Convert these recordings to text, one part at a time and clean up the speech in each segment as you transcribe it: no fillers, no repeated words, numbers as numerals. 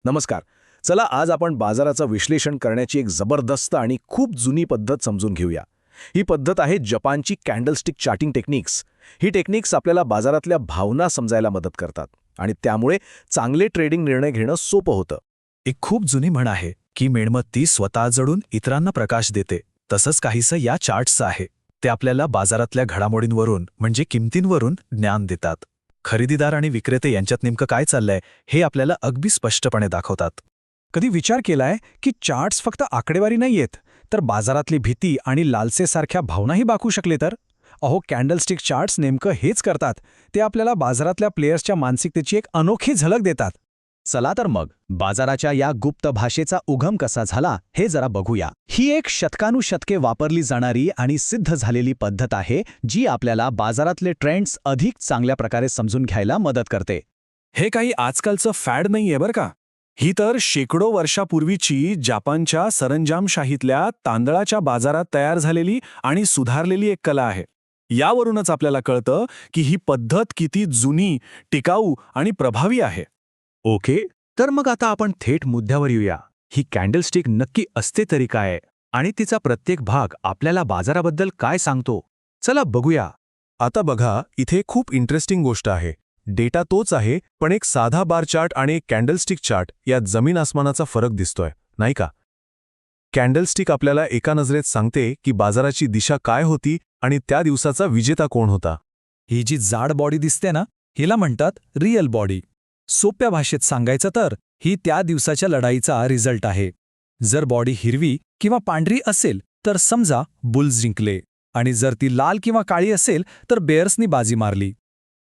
नमस्कार. चला आज आपण बाजाराचं विश्लेषण करण्याची एक जबरदस्त आणि खूप जुनी पद्धत समजून घेऊया. ही पद्धत आहे जपानची कॅन्डलस्टिक चार्टिंग टेक्निक्स. ही टेक्निक्स आपल्याला बाजारातल्या भावना समजायला मदत करतात आणि त्यामुळे चांगले ट्रेडिंग निर्णय घेणं सोपं होतं. एक खूप जुनी म्हण आहे की मेणबत्ती स्वतः जळून इतरांना प्रकाश देते. तसंच काहीसं या चार्ट्सचं आहे. ते आपल्याला बाजारातल्या घडामोडींवरून म्हणजे किमतींवरून ज्ञान देतात. खरेदीदार आणि विक्रेते यांच्यात नेमकं काय चाललंय हे आपल्याला अगदी स्पष्टपणे दाखवतात. कधी विचार केलाय की चार्ट्स फक्त आकडेवारी नाहीयेत, तर बाजारातली भीती आणि लालसेसारख्या भावनाही दाखवू शकले तर? अहो, कॅन्डलस्टिक चार्ट्स नेमकं हेच करतात. ते आपल्याला बाजारातल्या प्लेयर्सच्या मानसिकतेची एक अनोखी झलक देतात. चला तर मग बाजाराच्या या गुप्त भाषेचा उगम कसा झाला हे जरा बघूया. ही एक शतकानुशतके वापरली जाणारी आणि सिद्ध झालेली पद्धत आहे जी आपल्याला बाजारातले ट्रेंड्स अधिक चांगल्या प्रकारे समजून घ्यायला मदत करते. हे काही आजकालचं फॅड नाहीये बरं का. ही तर शेकडो वर्षापूर्वीची जापानच्या सरंजामशाहीतल्या तांदळाच्या बाजारात तयार झालेली आणि सुधारलेली एक कला आहे. यावरूनच आपल्याला कळतं की ही पद्धत किती जुनी, टिकाऊ आणि प्रभावी आहे. ओके, तर मग आता आपण थेट मुद्द्यावर येऊया. ही कॅन्डलस्टिक नक्की असते तरी काय, आणि तिचा प्रत्येक भाग आपल्याला बाजाराबद्दल काय सांगतो? चला बघूया. आता बघा, इथे खूप इंटरेस्टिंग गोष्ट आहे. डेटा तोच आहे, पण एक साधा बार चार्ट आणि एक कॅन्डलस्टिक चार्ट यात जमीन आसमानाचा फरक दिसतोय, नाही का? कॅन्डलस्टिक आपल्याला एका नजरेत सांगते की बाजाराची दिशा काय होती आणि त्या दिवसाचा विजेता कोण होता. ही जी जाड बॉडी दिसते ना, हिला म्हणतात रिअल बॉडी. सोप्या भाषेत सांगायचं तर ही त्या दिवसाच्या लढाईचा रिझल्ट आहे. जर बॉडी हिरवी किंवा पांढरी असेल तर समजा बुल्स जिंकले, आणि जर ती लाल किंवा काळी असेल तर बेअर्सनी बाजी मारली.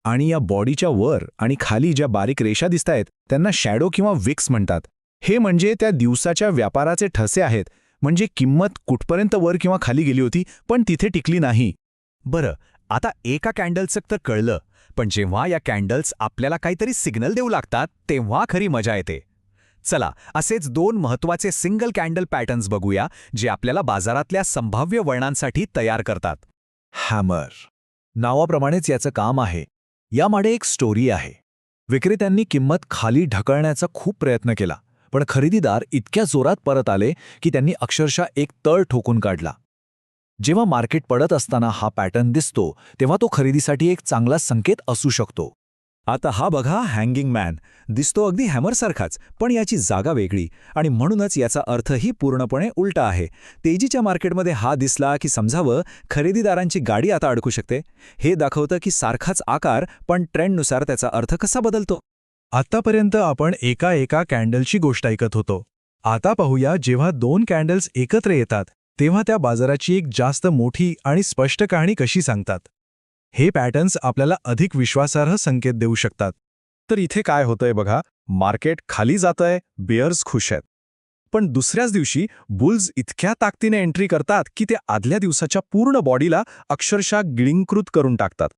आणि या बॉडीच्या वर आणि खाली ज्या बारीक रेषा दिसतायत त्यांना शॅडो किंवा विक्स म्हणतात. हे म्हणजे त्या दिवसाच्या व्यापाराचे ठसे आहेत. म्हणजे किंमत कुठपर्यंत वर किंवा खाली गेली होती पण तिथे टिकली नाही. बरं, आता एका कॅन्डलचं तर कळलं, पण जेव्हा या कॅन्डल्स आपल्याला काहीतरी सिग्नल देऊ लागतात तेव्हा खरी मजा येते. चला, असेच दोन महत्त्वाचे सिंगल कॅन्डल पॅटर्न्स बघूया जे आपल्याला बाजारातल्या संभाव्य वळणांसाठी तयार करतात. हॅमर नावाप्रमाणेच याचं काम आहे. यामागे एक स्टोरी आहे. विक्रेत्यांनी किंमत खाली ढकलण्याचा खूप प्रयत्न केला, पण खरेदीदार इतक्या जोरात परत आले की त्यांनी अक्षरशः एक तळ ठोकून काढला. जेव्हा मार्केट पडत असताना हा पॅटर्न दिसतो तेव्हा तो खरेदीसाठी एक चांगला संकेत असू शकतो. आता हा बघा, हँगिंग मॅन दिसतो अगदी हॅमरसारखाच, पण याची जागा वेगळी आणि म्हणूनच याचा अर्थही पूर्णपणे उलटा आहे. तेजीच्या मार्केटमध्ये हा दिसला की समजावं खरेदीदारांची गाडी आता अडकू शकते. हे दाखवतं की सारखाच आकार पण ट्रेंडनुसार त्याचा अर्थ कसा बदलतो. आतापर्यंत आपण एका कॅन्डलची गोष्ट ऐकत होतो. आता पाहूया, जेव्हा दोन कॅन्डल्स एकत्र येतात तेव्हा त्या बाजाराची एक जास्त मोठी आणि स्पष्ट कहाणी कशी सांगतात. हे पॅटर्न्स आपल्याला अधिक विश्वासार्ह संकेत देऊ शकतात. तर इथे काय होतंय बघा, मार्केट खाली जातंय, बेअर्स खुश आहेत. पण दुसऱ्याच दिवशी बुल्स इतक्या ताकदीने एंट्री करतात की ते आदल्या दिवसाच्या पूर्ण बॉडीला अक्षरशः गिळंकृत करून टाकतात.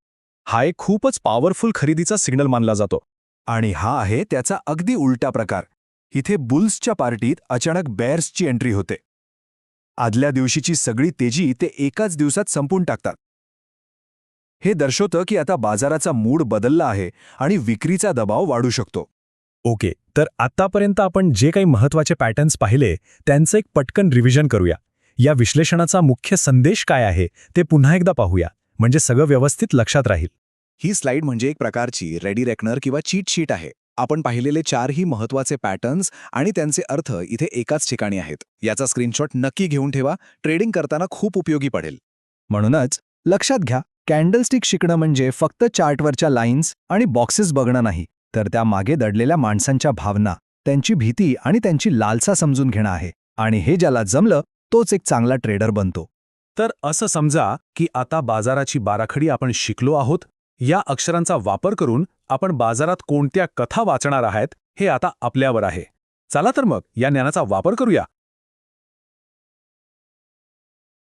हा एक खूपच पॉवरफुल खरेदीचा सिग्नल मानला जातो. आणि हा आहे त्याचा अगदी उलटा प्रकार. इथे बुल्सच्या पार्टीत अचानक बेअर्सची एंट्री होते. आदल्या दिवशीची सगळी तेजी ते एकाच दिवसात संपून टाकतात. हे दर्शवतं की आता बाजाराचा मूड बदलला आहे आणि विक्रीचा दबाव वाढू शकतो. ओके, तर आत्तापर्यंत आपण जे काही महत्त्वाचे पॅटर्न्स पाहिले त्यांचं एक पटकन रिव्हिजन करूया. या विश्लेषणाचा मुख्य संदेश काय आहे ते पुन्हा एकदा पाहूया, म्हणजे सगळं व्यवस्थित लक्षात राहील. ही स्लाइड म्हणजे एक प्रकारची रेडी रेकनर किंवा चीट शीट आहे. आपण पाहिलेले चारही महत्त्वाचे पॅटर्न्स आणि त्यांचे अर्थ इथे एकाच ठिकाणी आहेत. याचा स्क्रीनशॉट नक्की घेऊन ठेवा, ट्रेडिंग करताना खूप उपयोगी पडेल. म्हणूनच लक्षात घ्या, कॅन्डलस्टिक शिकणं म्हणजे फक्त चार्टवरच्या लाईन्स आणि बॉक्सेस बघणं नाही, तर त्या मागे दडलेल्या माणसांच्या भावना, त्यांची भीती आणि त्यांची लालसा समजून घेणं आहे. आणि हे ज्याला जमलं तोच एक चांगला ट्रेडर बनतो. तर असं समजा की आता बाजाराची बाराखडी आपण शिकलो आहोत. या अक्षरांचा वापर करून आपण बाजारात कोणत्या कथा वाचणार आहात हे आता आपल्यावर आहे. चला तर मग या ज्ञानाचा वापर करूया